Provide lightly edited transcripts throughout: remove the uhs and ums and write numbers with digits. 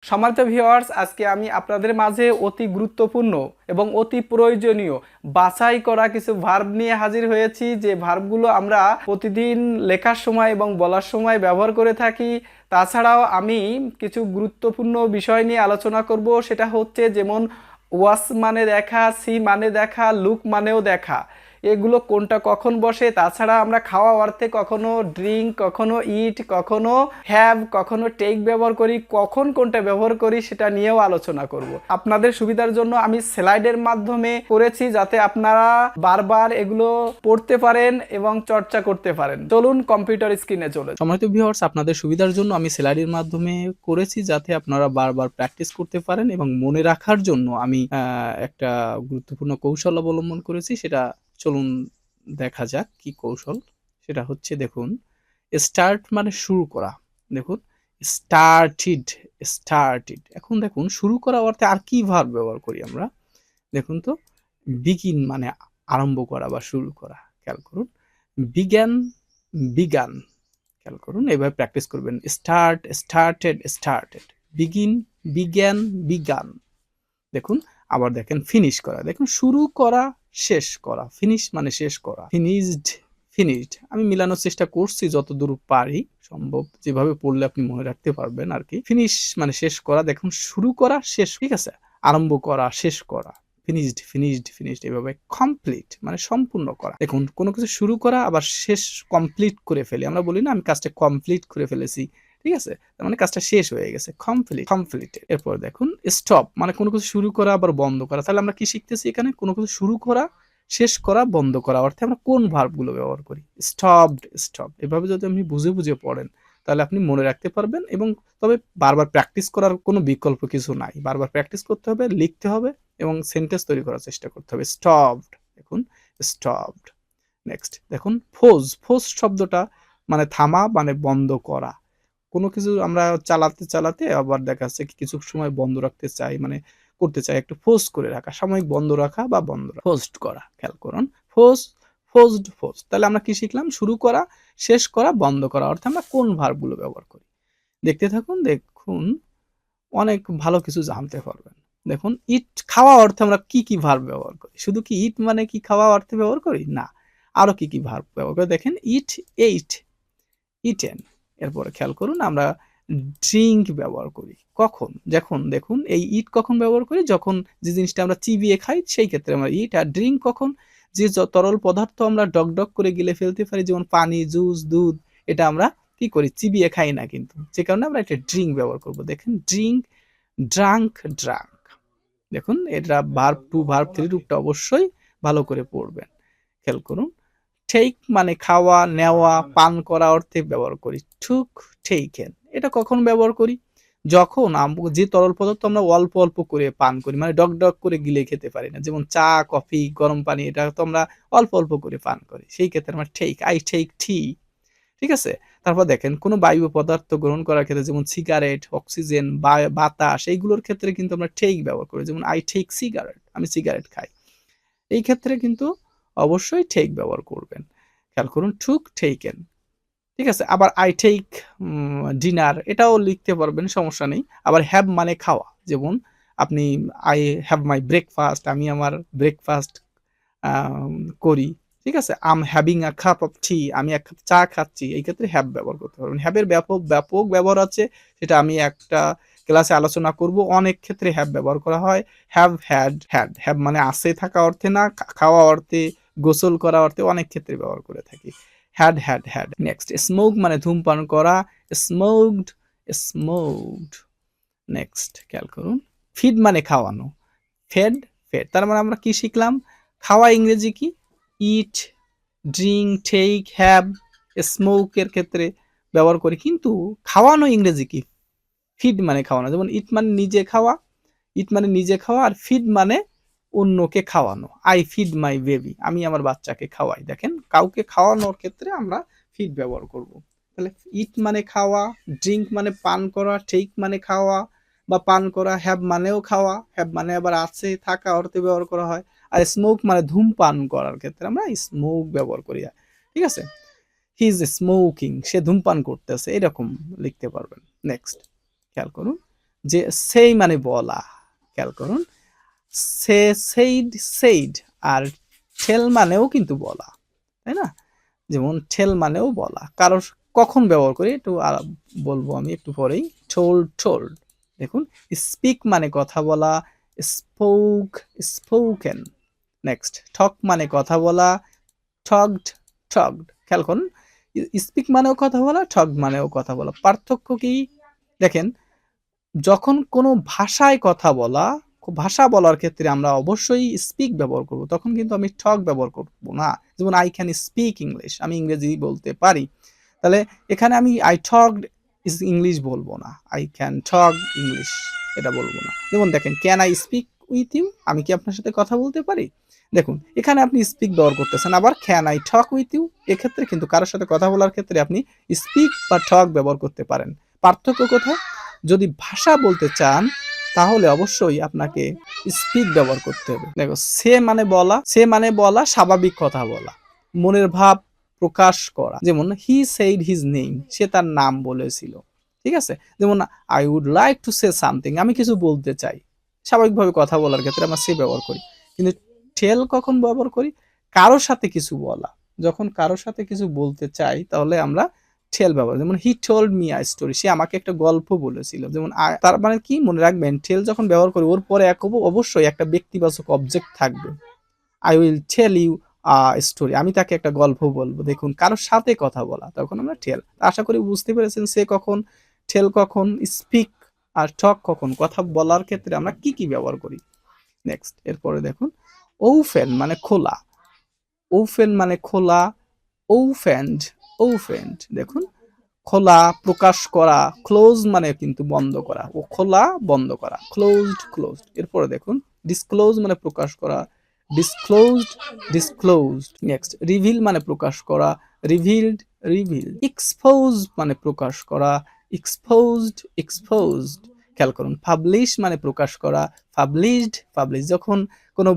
সম্মানিত ভিউয়ার্স, আজকে আমি আপনাদের মাঝে অতি গুরুত্বপূর্ণ এবং অতি প্রয়োজনীয় বাছাই করা কিছু ভার্ব নিয়ে হাজির হয়েছি, যে ভার্বগুলো আমরা প্রতিদিন লেখার সময় এবং বলার সময় ব্যবহার করে থাকি। তাছাড়াও আমি কিছু গুরুত্বপূর্ণ বিষয় নিয়ে আলোচনা করব, সেটা হচ্ছে যেমন ওয়াচ মানে দেখা, সি মানে দেখা, লুক মানেও দেখা, এগুলো কোনটা কখন বসে। তাছাড়া আমরা খাওয়া অর্থে কখনো ড্রিঙ্ক, কখনো ইট, কখনো হ্যাভ, কখনো টেক ব্যবহার করি, কখন কোনটা ব্যবহার করি সেটা নিয়েও আলোচনা করব। আপনাদের সুবিধার জন্য আমি স্লাইডের মাধ্যমে করেছি, যাতে আপনারা বারবার এগুলো পড়তে পারেন এবং চর্চা করতে পারেন। চলুন কম্পিউটার স্ক্রিনে চলে। সম্মানিত ভিউয়ার্স, আপনাদের সুবিধার জন্য আমি স্লাইডের মাধ্যমে করেছি, যাতে আপনারা বারবার প্র্যাকটিস করতে পারেন এবং মনে রাখার জন্য আমি একটা গুরুত্বপূর্ণ কৌশল অবলম্বন করেছি। সেটা চলুন দেখা যাক কি কৌশল। সেটা হচ্ছে, দেখুন, স্টার্ট মানে শুরু করা। দেখুন, স্টার্টেড, স্টার্টেড। এখন দেখুন, শুরু করা অর্থে আর কি ভার্ব ব্যবহার করি আমরা। দেখুন তো, বিগিন মানে আরম্ভ করা বা শুরু করা। খেয়াল করুন, বিজ্ঞান, বিগান। খেয়াল করুন, এভাবে প্র্যাকটিস করবেন। Start, started, started. বিগিন, বিজ্ঞান, বিজ্ঞান। দেখুন, আবার দেখেন ফিনিশ করা। দেখুন, শুরু করা, শেষ করা। ফিনিশ মানে শেষ করা। Finished, finished. আমি মিলানোর চেষ্টা করছি যতদূর পারি সম্ভব, যেভাবে পড়লে আপনি মনে রাখতে পারবেন আর কি। ফিনিশ মানে শেষ করা। দেখুন, শুরু করা, শেষ, ঠিক আছে, আরম্ভ করা, শেষ করা। Finished, finished, finished. এভাবে কমপ্লিট মানে সম্পূর্ণ করা। দেখুন, কোনো কিছু শুরু করা আবার শেষ, কমপ্লিট করে ফেলি। আমরা বলি না, আমি কাজটা কমপ্লিট করে ফেলেছি, ঠিক আছে, তার মানে কাজটা শেষ হয়ে গেছে। Complete, completed. এরপর দেখুন, স্টপ মানে কোনো কিছু শুরু করা আবার বন্ধ করা। তাহলে আমরা কি শিখতেছি এখানে? কোনো কিছু শুরু করা, শেষ করা, বন্ধ করা অর্থে আমরা কোন ভার্বগুলো ব্যবহার করি? Stopped, stop. এভাবে যদি আপনি বুঝে বুঝে পড়েন, তাহলে আপনি মনে রাখতে পারবেন। এবং তবে বারবার প্র্যাকটিস করার কোনো বিকল্প কিছু নাই। বারবার প্র্যাকটিস করতে হবে, লিখতে হবে এবং সেন্টেন্স তৈরি করার চেষ্টা করতে হবে। স্টপড, দেখুন, স্টপড। নেক্সট দেখুন, ফোজ। ফোজ শব্দটা মানে থামা, মানে বন্ধ করা। কোনো কিছু আমরা চালাতে চালাতে আবার দেখা যাচ্ছে কিছু সময় বন্ধ রাখতে চাই, মানে করতে চাই একটু ফোর্স করে রাখা, সাময়িক বন্ধ রাখা বা বন্ধ ফোর্সড করা। খেয়াল করুন, ফোর্স, ফোর্সড, ফোর্স। তাহলে আমরা কি শিখলাম? শুরু করা, শেষ করা, বন্ধ করা অর্থে আমরা কোন ভার্বগুলো ব্যবহার করি। দেখতে থাকুন, দেখুন, অনেক ভালো কিছু জানতে পারবেন। দেখুন, ইট খাওয়া অর্থে আমরা কি কি ভার্ব ব্যবহার করি? শুধু কি ইট মানে কি খাওয়া অর্থে ব্যবহার করি? না, আরো কি কি ভার্ব ব্যবহার করি দেখেন। ইট, এইট, ইটেন। এরপরে খেয়াল করুন, আমরা ড্রিঙ্ক ব্যবহার করি কখন? যখন, দেখুন, এই ইট কখন ব্যবহার করি? যখন যে জিনিসটা আমরা চিবিয়ে খাই সেই ক্ষেত্রে আমরা ইট। আর ড্রিঙ্ক কখন? যে তরল পদার্থ আমরা ডক ডক করে গিলে ফেলতে পারি, যেমন পানি, জুস, দুধ, এটা আমরা কি করি? চিবিয়ে খাই না কিন্তু, যে কারণে আমরা এটা ড্রিঙ্ক ব্যবহার করব। দেখেন, ড্রিঙ্ক, ড্রাঙ্ক, ড্রাঙ্ক। দেখুন, এটা ভার্ব টু, ভার্ব থ্রি রূপটা অবশ্যই ভালো করে পড়বেন। খেয়াল করুন, টেক মানে খাওয়া, নেওয়া, পান করা অর্থে ব্যবহার করি। টুক, টেকেন। এটা কখন ব্যবহার করি? যখন যে তরল পদার্থ আমরা অল্প অল্প করে পান করি, মানে ডক ডক করে গিলে খেতে পারি না, যেমন চা, কফি, গরম পানি, এটা তো আমরা অল্প অল্প করে পান করি, সেই ক্ষেত্রে আমরা টেক, আই টেক টি, ঠিক আছে। তারপর দেখেন, কোনো বায়ু পদার্থ গ্রহণ করার ক্ষেত্রে, যেমন সিগারেট, অক্সিজেন, বাতাস, এইগুলোর ক্ষেত্রে কিন্তু আমরা টেক ব্যবহার করি, যেমন আই টেক সিগারেট, আমি সিগারেট খাই। এই ক্ষেত্রে কিন্তু অবশ্যই টেক ব্যবহার করবেন। খেয়াল করুন, টুক, টেকেন, ঠিক আছে। আবার আই টেক ডিনার, এটাও লিখতে পারবেন, সমস্যা নেই। আবার হ্যাভ মানে খাওয়া, যেমন আপনি আই হ্যাভ মাই ব্রেকফাস্ট, আমি আমার ব্রেকফাস্ট করি, ঠিক আছে। আম হ্যাভিং আ কাপ অফ টি, আমি এক কাপ চা খাচ্ছি, এই ক্ষেত্রে হ্যাভ ব্যবহার করতে পারবেন। হ্যাভের ব্যাপক ব্যাপক ব্যবহার আছে, সেটা আমি একটা ক্লাসে আলোচনা করব। অনেক ক্ষেত্রে হ্যাভ ব্যবহার করা হয়। Have, had, had. হ্যাভ মানে আছে থাকা অর্থে না, খাওয়া অর্থে, গোসল করা অর্থে অনেক ক্ষেত্রে ব্যবহার করে থাকি। Had, had, had. Next, smoke মানে ধূমপান করা। Smoked, smoked. নেক্সট খেয়াল করুন, ফিড মানে খাওয়ানো। Fed, fed. তার মানে আমরা কি শিখলাম? খাওয়া ইংরেজি কি? Eat, drink, take, have. Smoke এর ক্ষেত্রে ব্যবহার করি, কিন্তু খাওয়ানো ইংরেজি কি? ফিড মানে খাওয়ানো। যেমন ইট মানে নিজে খাওয়া, ইট মানে নিজে খাওয়া, আর ফিড মানে অন্যকে খাওয়ানো। আই ফিড মাই বেবি, আমি আমার বাচ্চাকে খাওয়াই। দেখেন, কাউকে খাওয়ানোর ক্ষেত্রে আমরা ফিড ব্যবহার করব। তাহলে ইট মানে খাওয়া, ড্রিঙ্ক মানে পান করা, টেক মানে খাওয়া বা পান করা, হ্যাভ মানেও খাওয়া, হ্যাভ মানে আবার আছে থাকা অর্থে ব্যবহার করা হয়। আর স্মোক মানে ধূমপান করার ক্ষেত্রে আমরা স্মোক ব্যবহার করি, ঠিক আছে। হি ইজ স্মোকিং, সে ধূমপান করতেছে, এরকম লিখতে পারবেন। নেক্সট খেয়াল করুন, যে সেই মানে বলা, খেয়াল করুন, সে সেইড আর টেল মানেও কিন্তু বলা, তাই না? যেমন টেল মানেও বলা। কারোর কখন ব্যবহার করি একটু বলবো আমি একটু পরেই। টোল্ড, দেখুন স্পিক মানে কথা বলা, স্পোকেন। নেক্সট টক মানে কথা বলা, টকড। খেয়াল করুন, স্পিক মানেও কথা বলা, টক মানেও কথা বলা। পার্থক্য কি দেখেন, যখন কোনো ভাষায় কথা বলা, ভাষা বলার ক্ষেত্রে আমরা অবশ্যই স্পিক ব্যবহার করব, তখন কিন্তু আমি টক ব্যবহার করব না। যেমন আই ক্যান স্পিক ইংলিশ, আমি ইংরেজি বলতে পারি, তাহলে এখানে আমি আই টকড ইংলিশ বলবো না, আই ক্যান টক ইংলিশ এটা বলবো না। যেমন দেখেন, can I speak with you, আমি কি আপনার সাথে কথা বলতে পারি? দেখুন এখানে আপনি স্পিক ব্যবহার করতেছেন, আবার can I talk with you, এক্ষেত্রে কিন্তু কারোর সাথে কথা বলার ক্ষেত্রে আপনি স্পিক বা টক ব্যবহার করতে পারেন। পার্থক্য কোথায়? যদি ভাষা বলতে চান তাহলে অবশ্যই আপনাকে স্পিক ব্যবহার করতে হবে। দেখো, সে মানে বলা, স্বাভাবিক কথা বলা, মনের ভাব প্রকাশ করা। যেমন হি সেইড হিজ নেম, সে তার নাম বলেছিল, ঠিক আছে? যেমন I would like to say something, আমি কিছু বলতে চাই। স্বাভাবিকভাবে কথা বলার ক্ষেত্রে আমরা সে ব্যবহার করি। কিন্তু টেল কখন ব্যবহার করি? কারোর সাথে কিছু বলা, যখন কারোর সাথে কিছু বলতে চাই তাহলে আমরা টেল ব্যবহার। যেমন he told me a story, সে আমাকে একটা গল্প বলেছিল। যেমন তার মানে কি, মনে রাখবেন টেল যখন ব্যবহার করি ওর পরে অবশ্যই একটা ব্যক্তিবাচক অবজেক্ট থাকবে। I will tell you a story, আমি তাকে একটা গল্প বলবো। দেখুন কারোর সাথে কথা বলা, তখন আমরা টেল। আশা করি বুঝতে পেরেছেন সে কখন, টেল কখন, স্পিক আর টক কখন, কথা বলার ক্ষেত্রে আমরা কি কি ব্যবহার করি। নেক্সট, এরপরে দেখুন, ওফেন মানে খোলা, ওফেন মানে খোলা, ওফেন্ড দেখুন খোলা, প্রকাশ করা। ক্লোজ মানে কিন্তু বন্ধ করা, ও খোলা বন্ধ করা, ক্লোজড। এরপরে দেখুন, ডিসক্লোজ মানে প্রকাশ করা, ডিসক্লোজড। নেক্সট, রিভিল মানে প্রকাশ করা, রিভিলড। এক্সপোজ মানে প্রকাশ করা, এক্সপোজড। খেয়াল করুন, পাবলিশ মানে প্রকাশ করা, পাবলিশড। যখন কোনো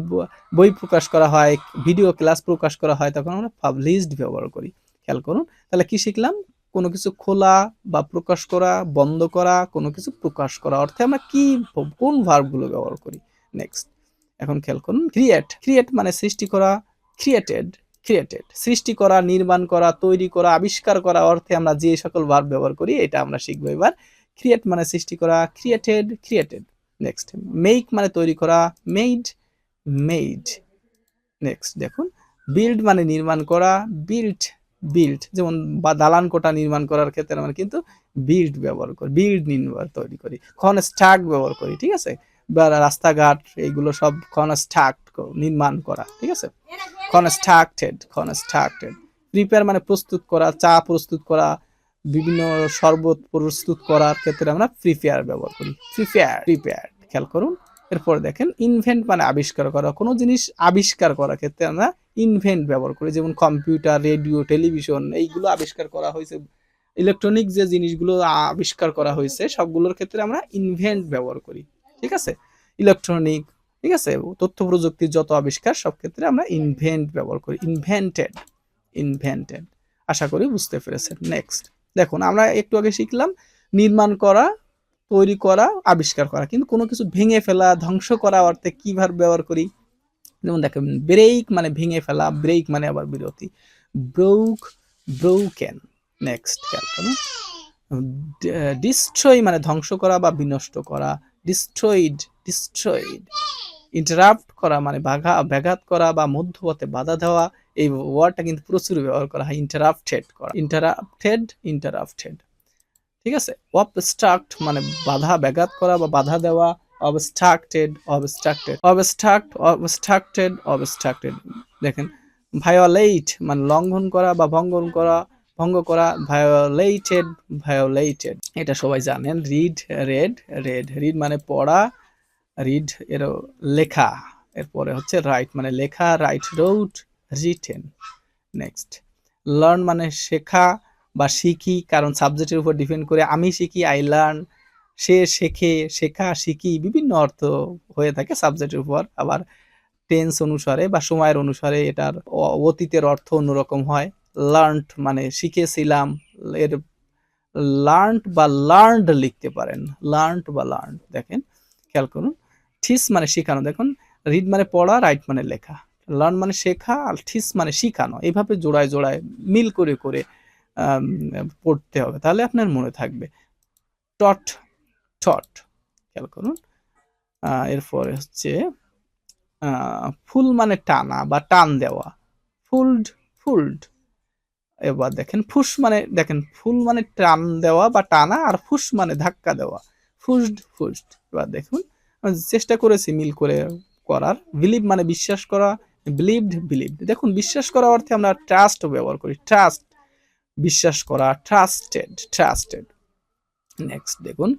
বই প্রকাশ করা হয়, ভিডিও ক্লাস প্রকাশ করা হয়, তখন আমরা পাবলিশড ব্যবহার করি। খেয়াল করুন, তাহলে কি শিখলাম? কোনো কিছু খোলা বা প্রকাশ করা, বন্ধ করা, কোনো কিছু প্রকাশ করা অর্থে আমরা কি কোন ভার্বগুলো ব্যবহার করি। নেক্সট, এখন খেয়াল করুন, ক্রিয়েট মানে সৃষ্টি করা, ক্রিয়েটেড। সৃষ্টি করা, নির্মাণ করা, তৈরি করা, আবিষ্কার করা অর্থে আমরা যে সকল ভার্ব ব্যবহার করি এটা আমরা শিখবো এবার। ক্রিয়েট মানে সৃষ্টি করা, ক্রিয়েটেড। নেক্সট, মেক মানে তৈরি করা, মেড। নেক্সট দেখুন, বিল্ড মানে নির্মাণ করা, বিল্ড। যেমন দালান কোঠা নির্মাণ করার ক্ষেত্রে আমরা কিন্তু বিল্ড ব্যবহার করি, তৈরি করি। কনস্ট্রাক্ট ব্যবহার করি, ঠিক আছে? বা রাস্তাঘাট এইগুলো সব কনস্ট্রাক্ট, নির্মাণ করা, ঠিক আছে? কনস্ট্রাক্টেড। প্রিপেয়ার মানে প্রস্তুত করা, চা প্রস্তুত করা, বিভিন্ন শরবত প্রস্তুত করার ক্ষেত্রে আমরা প্রিপেয়ার ব্যবহার করি, প্রিপেয়ার। খেয়াল করুন, এরপর দেখেন, ইনভেন্ট মানে আবিষ্কার করা, কোনো জিনিস আবিষ্কার করার ক্ষেত্রে আমরা ইনভেন্ট ব্যবহার করি। যেমন কম্পিউটার, রেডিও, টেলিভিশন এইগুলো আবিষ্কার করা হয়েছে, ইলেকট্রনিক যে জিনিসগুলো আবিষ্কার করা হয়েছে সবগুলোর ক্ষেত্রে আমরা ইনভেন্ট ব্যবহার করি, ঠিক আছে? ইলেকট্রনিক, ঠিক আছে, তথ্য প্রযুক্তির যত আবিষ্কার সব ক্ষেত্রে আমরা ইনভেন্ট ব্যবহার করি, ইনভেন্টেড। আশা করি বুঝতে পেরেছেন। নেক্সট দেখুন, আমরা একটু আগে শিখলাম নির্মাণ করা, তৈরি করা, আবিষ্কার করা, কিন্তু কোনো কিছু ভেঙে ফেলা, ধ্বংস করা অর্থে কি ভার্ব ব্যবহার করি? যেমন দেখেন, ব্রেক মানে ভেঙে ফেলা, ব্রেক মানে আবার বিরতি, ব্রোকেন। নেক্সট খেয়াল করুন, ডিস্ট্রয় মানে ধ্বংস করা বা বিনষ্ট করা, ডিস্ট্রয়েড। ইন্টারাপ্ট করা মানে ব্যাঘাত করা বা মধ্যপথে বাধা দেওয়া, এই ওয়ার্ডটা কিন্তু প্রচুর ব্যবহার করা হয়, ইন্টারাপ্টেড করা, ইন্টারাপ্টেড। ঠিক আছে? অবস্ট্রাক্ট মানে ব্যাঘাত করা বা বাধা দেওয়া, অবস্ট্রাক্টেড। দেখেন, ভায়োলেট মানে লঙ্ঘন করা বা ভঙ্গ করা, ভায়োলেটেড। এটা সবাই জানেন। রিড মানে পড়া, রিড এর লেখা। এরপরে হচ্ছে রাইট মানে লেখা, রোট, রিটেন। নেক্সট, লার্ন মানে শেখা বা শিখি, কারণ সাবজেক্টের উপর ডিপেন্ড করে আমি শিখি, আই লার্ন, সে শেখে, শেখা, শিখি, বিভিন্ন অর্থ হয়ে থাকে সাবজেক্টের উপর। আবার টেন্স অনুসারে বা সময়ের অনুসারে এটার অতীতের অর্থ অন্যরকম হয়। লার্নড মানে শিখেছিলাম, এর লার্নড বা লার্নড লিখতে পারেন, লার্নড বা লার্নড। দেখেন খেয়াল করুন, ঠিস মানে শেখানো, দেখুন রিড মানে পড়া, রাইট মানে লেখা, লার্ন মানে শেখা, আর ঠিস মানে শিখানো। এইভাবে জোড়ায় জোড়ায় মিল করে করে আম, পড়তে হবে, তাহলে আপনার মনে থাকবে। টট, টট, খেয়াল করুন। এরপরে হচ্ছে ফুল মানে টানা বা টান দেওয়া, ফুলড, ফুলড। এবার দেখেন ফুস মানে, দেখেন ফুল মানে টান দেওয়া বা টানা, আর ফুস মানে ধাক্কা দেওয়া, ফুসড, ফুসড। এবার দেখুন আমি চেষ্টা করেছি মিল করে করার। বিলিভ মানে বিশ্বাস করা, বিলিভড, বিলিভড। দেখুন বিশ্বাস করা অর্থে আমরা ট্রাস্ট ব্যবহার করি, ট্রাস্ট, বিশ্বাস করা, ট্রাস্টেড, ট্রাস্টেড। নেক্সট দেখুন,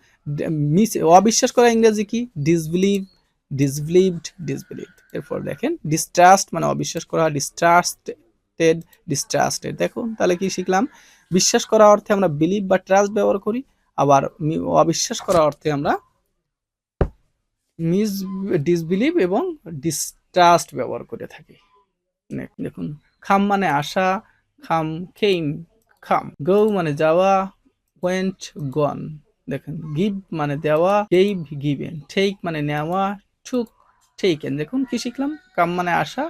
অবিশ্বাস করা ইংরেজি কি, ডিসবিলিভ, ডিসবিলিভড, ডিসবিলিভড। এরপর দেখেন ডিস্ট্রাস্ট মানে অবিশ্বাস করা, ডিস্ট্রাস্টেড, ডিস্ট্রাস্টেড। দেখুন তাহলে কি শিখলাম, বিশ্বাস করা অর্থে আমরা বিলিভ বা ট্রাস্ট ব্যবহার করি, আবার অবিশ্বাস করা অর্থে আমরা ডিসবিলিভ এবং ডিস্ট্রাস্ট ব্যবহার করে থাকি। দেখুন খাম মানে আসা, খাম, খেইম, খাম। গো মানে যাওয়া, ওয়েন্ট, গন। দেখেন গিভ মানে দেওয়া, গেইভ, গিভেন। টেক মানে নেওয়া, টুক, টেকেন। দেখুন কি শিখলাম, কাম মানে আসা,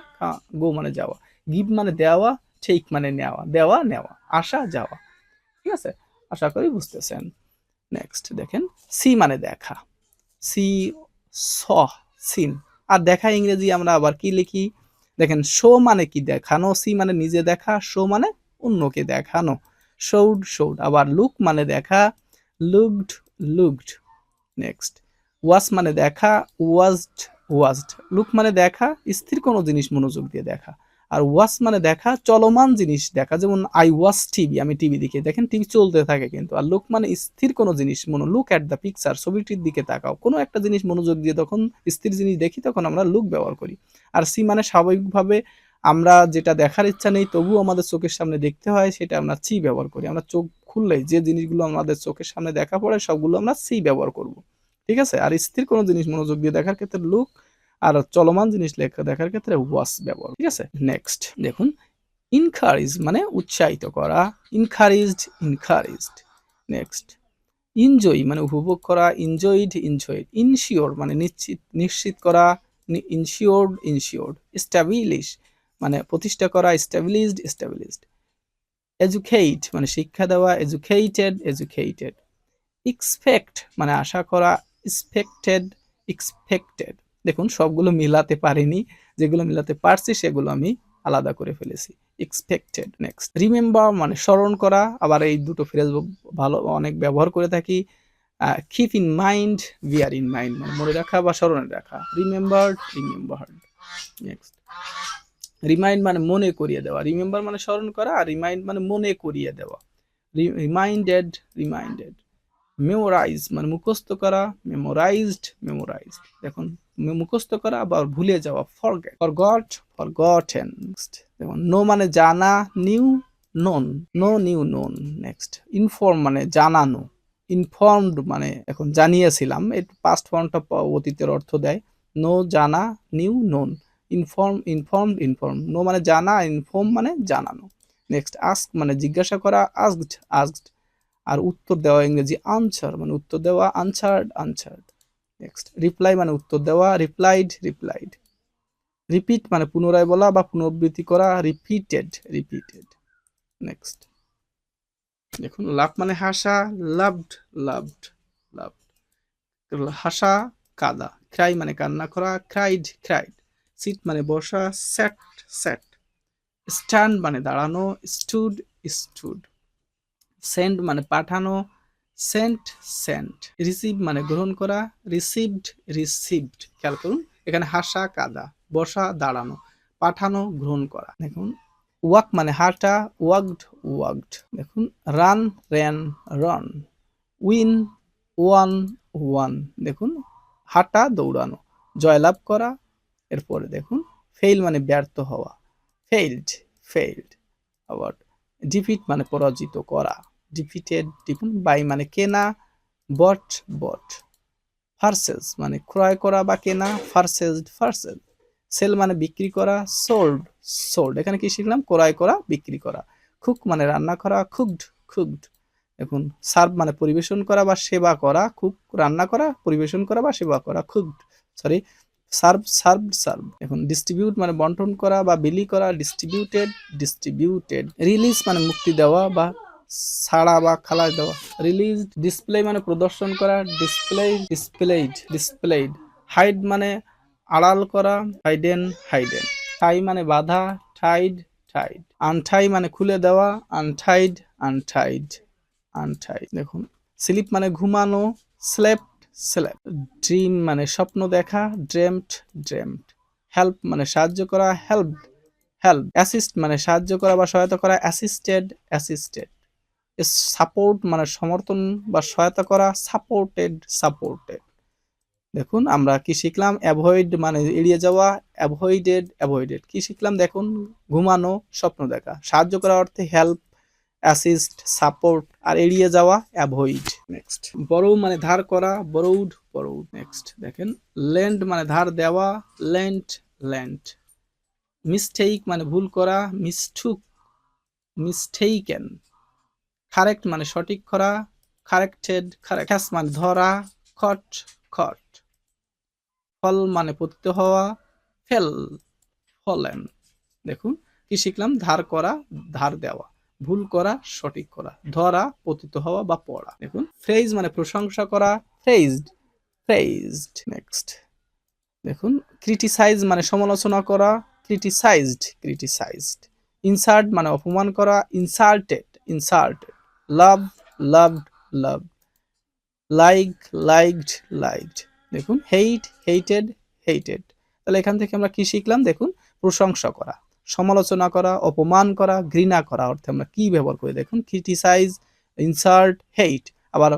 গো মানে যাওয়া, গিভ মানে দেওয়া, টেক মানে নেওয়া, দেওয়া, নেওয়া, আসা, যাওয়া। ঠিক আছে, আশা করি বুঝতেছেন। নেক্সট দেখেন সি মানে দেখা, সি, স, সিন। আর দেখা ইংরেজি আমরা আবার কি লিখি, দেখেন শো মানে কি দেখানো, সি মানে নিজে দেখা, শো মানে অন্যকে দেখানো, শোড, শোড। আবার লুক মানে দেখা, লুকড, লুকড। নেক্সট ওয়াচ মানে দেখা, ওয়াজড, ওয়াজড। লুক মানে দেখা, স্থির কোনো জিনিস মনোযোগ দিয়ে দেখা, আর ওয়াচ মানে দেখা, চলমান জিনিস দেখা, যেমন আই ওয়াচ টিভি, আমি টিভি দেখি, দেখেন টিভি চলতে থাকে কিন্তু। আর লুক মানে স্থির কোনো জিনিস, লুক অ্যাট দ্য পিকচার, ছবিটির দিকে তাকাও, কোনো একটা জিনিস মনোযোগ দিয়ে তখন স্থির জিনিস দেখি তখন আমরা লুক ব্যবহার করি। আর সি মানে স্বাভাবিকভাবে আমরা যেটা দেখার ইচ্ছা নেই তবুও আমাদের চোখের সামনে দেখতে হয়, সেটা আমরা সি ব্যবহার করি। আমরা চোখ খুললেই যে জিনিসগুলো আমাদের চোখের সামনে দেখা পড়ে সবগুলো আমরা সি ব্যবহার করব। ঠিক আছে, আর স্থির কোনো জিনিস মনোযোগ দিয়ে দেখার ক্ষেত্রে লুক, আর চলমান জিনিস লেখা দেখার ক্ষেত্রে ওয়াচ ব্যবহার। ঠিক আছে, নেক্সট দেখুন ইনকারেজ মানে উৎসাহিত করা, ইনকারেজড, ইনকারেজড। নেক্সট এনজয় মানে উপভোগ করা, এনজয়েড, এনজয়েড। ইনশিওর মানে নিশ্চিত, নিশ্চিত করা, ইনশিওরড, ইনশিওরড। এস্টাবলিশ মানে প্রতিষ্ঠা করা, এস্টাবলিশড, এস্টাবলিশড। এডুকেট মানে শিক্ষা দেওয়া, এডুকেটেড, এডুকেটেড। এক্সপেক্ট মানে আশা করা, এক্সপেক্টেড, এক্সপেক্টেড। দেখুন সবগুলো মিলাতে পারিনি, যেগুলো মিলাতে পারছি সেগুলো আমি আলাদা করে ফেলেছি, এক্সপেক্টেড। নেক্সট রিমেম্বার মানে স্মরণ করা, আবার এই দুটো ফ্রেজ ভালো অনেক ব্যবহার করে থাকি। Keep in mind, bear in mind মানে মনে রাখা বা স্মরণে রাখা, রিমেম্বার্ড, রিমেম্বার্ড। নেক্সট রিমাইন্ড মানে মনে করিয়ে দেওয়া, রিমেম্বার মানে স্মরণ করা, আর রিমাইন্ড মানে মনে করিয়ে দেওয়া, রিমাইন্ডেড, রিমাইন্ডেড। মেমোরাইজ মানে মুখস্থ করা, মেমোরাইজড, মেমোরাইজড। দেখুন মুখস্থ করা আবার ভুলে যাওয়া, ফরগেট, ফরগট, ফরগটেন। দেখুন নো মানে জানা, knew, known, know, knew, known. Next inform মানে জানানো, ইনফর্মড মানে এখন জানিয়েছিলাম, এর পাস্ট ফর্মটা অতীতের অর্থ দেয়। নো জানা, knew, known. Inform, informed, inform. Know মানে জানা, ইনফর্ম মানে জানানো। নেক্সট আস্ক মানে জিজ্ঞাসা করা, আস্কড, আস্কড। আর উত্তর দেওয়া ইংরেজি আনসার মানে উত্তর দেওয়া, আনসার্ড, আনসার্ড। নেক্সট রিপ্লাই মানে উত্তর দেওয়া, রিপ্লাইড, রিপ্লাইড। রিপিট মানে পুনরায় বলা বা পুনরাবৃত্তি করা, রিপিটেড, রিপিটেড। নেক্সট দেখুন লাভ মানে হাসা, লাভড, লাভড, লাভড। হাসা, কাদা। ক্রাই মানে কান্না করা, ক্রাইড, ক্রাইড। সিট মানে বসা, স্যাট, স্যাট। স্ট্যান্ড মানে দাঁড়ানো, স্টুড, স্টুড। সেন্ড মানে পাঠানো, সেন্ট, সেন্ট। রিসিভ মানে গ্রহণ করা, রিসিভড, রিসিভড। খেয়াল করুন এখানে হাসা, কাদা, বসা, দাঁড়ানো, পাঠানো, গ্রহণ করা। দেখুন ওয়াক মানে হাঁটা, ওয়াকড, ওয়াকড। দেখুন run, ran, run. Win, one, one. দেখুন হাঁটা, দৌড়ানো, জয়লাভ করা। এরপরে দেখুন ফেইল মানে ব্যর্থ হওয়া, ফেইলড, ফেইলড। আবার ডিফিট মানে পরাজিত করা, ডিফিটেড। দেখুন বাই মানে কেনা, বট, বট। পারচেজ মানে ক্রয় করা বা কেনা, পারচেজড, পারচেজ। সেল মানে বিক্রি করা, সোল্ড, সোল্ড। এখানে কি শিখলাম, ক্রয় করা, বিক্রি করা। কুক মানে রান্না করা, কুকড, কুকড। দেখুন সার্ভ মানে পরিবেশন করা বা সেবা করা, কুক রান্না করা, পরিবেশন করা বা সেবা করা, cooked sorry, serve served serve. এখন ডিস্ট্রিবিউট মানে বন্টন করা বা বিলি করা, ডিস্ট্রিবিউটেড ডিস্ট্রিবিউটেড। রিলিজ মানে মুক্তি দেওয়া বা ছাড়া বা খালাস দেওয়া, রিলিজড। ডিসপ্লে মানে প্রদর্শন করা, ডিসপ্লেড ডিসপ্লেড ডিসপ্লেড। হাইড মানে আড়াল করা, হাইডেন হাইডেন। টাই মানে বাধা, টাইড টাইড। আনটাই মানে খুলে দেওয়া, আনটাইড আনটাইড আনটাইড। দেখুন স্লিপ মানে ঘুমানো, স্লেপ্ট স্লেপ্ট। ড্রিম মানে স্বপ্ন দেখা, ড্রেমড ড্রেমড। হেল্প মানে সাহায্য করা, হেল্পড হেল্প। অ্যাসিস্ট মানে সাহায্য করা বা সহায়তা করা, অ্যাসিস্টেড অ্যাসিস্টেড। সাপোর্ট মানে সমর্থন বা সহায়তা করা, সাপোর্টেড সাপোর্টেড। দেখুন আমরা কি শিখলাম, অ্যাভয়েড মানে এড়িয়ে যাওয়া, অ্যাভয়েডেড অ্যাভয়েডেড। কি শিখলাম দেখুন, ঘুমানো, স্বপ্ন দেখা, সাহায্য করা অর্থে হেল্প, অ্যাসিস্ট, সাপোর্ট, আর এড়িয়ে যাওয়া অ্যাভয়েড। নেক্সট বরো মানে ধার করা, বরোড বরোড। নেক্সট দেখেন লেন্ড মানে ধার দেওয়া, লেন্ট লেন্ট। মিস্টেক মানে ভুল করা, মিস্টুক মিস্টেইকেন। কারেক্ট মানে সঠিক করা, কারেক্টেড কারেক্ট। ক্যাচ মানে ধরা, কট কট। ফল মানে পতিত হওয়া, ফেল ফলেন। দেখুন কি শিখলাম, ধার করা, ধার দেওয়া, ভুল করা, সঠিক করা, ধরা, পতিত হওয়া বা পড়া। দেখুন ফ্রেজ মানে প্রশংসা করা, ফ্রেজড ফ্রেজড। নেক্সট দেখুন ক্রিটিসাইজ মানে সমালোচনা করা, ক্রিটিসাইজড ক্রিটিসাইজড। ইনসাল্ট মানে অপমান করা, insulted insulted. Love loved love. Like liked liked. দেখুন হেইট হেইটেড হেইটেড। তাহলে এখান থেকে আমরা কি শিখলাম দেখুন, প্রশংসা করা, সমালোচনা করা, অপমান করা, ঘৃণা করা অর্থে আমরা কি ব্যবহার করি দেখুন, ক্রিটিসাইজ, ইনসাল্ট, হেইট। আবার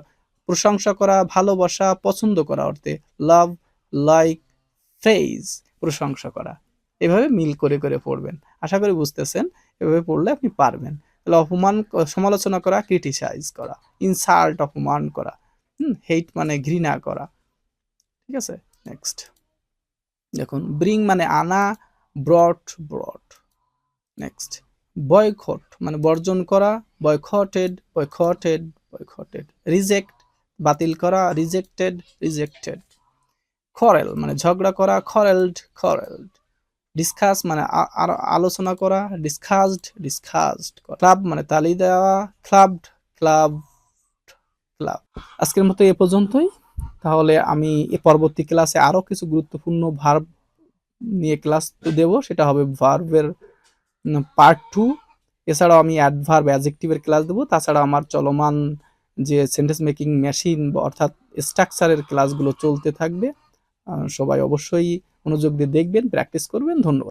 প্রশংসা করা, ভালোবাসা, পছন্দ করা অর্থে লাভ, লাইক, ফ্রেজ, প্রশংসা করা। এভাবে মিল করে করে পড়বেন, আশা করি বুঝতেছেন। এভাবে পড়লে আপনি পারবেন। তাহলে অপমান সমালোচনা করা, ক্রিটিসাইজ করা, ইনসাল্ট অপমান করা, হেইট মানে ঘৃণা করা, ঠিক আছে। নেক্সট দেখুন ব্রিং মানে আনা, ব্রট ব্রট। নেক্সট বয়কট মানে বর্জন করা, বয়কটেড বয়কটেড বয়কটেড। রিজেক্ট বাতিল করা, রিজেক্টেড রিজেক্টেড। খরেল মানে ঝগড়া করা, খরেলড খরেলড। ডিসকাস মানে আলোচনা করা, ডিসকাসড ডিসকাসড। ক্লাব মানে তালি দেওয়া, ক্লাবড ক্লাব ক্লাব। আজকের মতো এ পর্যন্তই। তাহলে আমি পরবর্তী ক্লাসে আরো কিছু গুরুত্বপূর্ণ ভার্ব নিয়ে ক্লাস দেব, সেটা হবে ভার্বের পার্ট 2। এছাড়াও আমি অ্যাডভার্ব অ্যাডজেক্টিভের ক্লাস দেবো। তাছাড়া আমার চলমান যে সেন্টেন্স মেকিং মেশিন অর্থাৎ স্ট্রাকচারের ক্লাসগুলো চলতে থাকবে। সবাই অবশ্যই মনোযোগ দিয়ে দেখবেন, প্র্যাকটিস করবেন। ধন্যবাদ।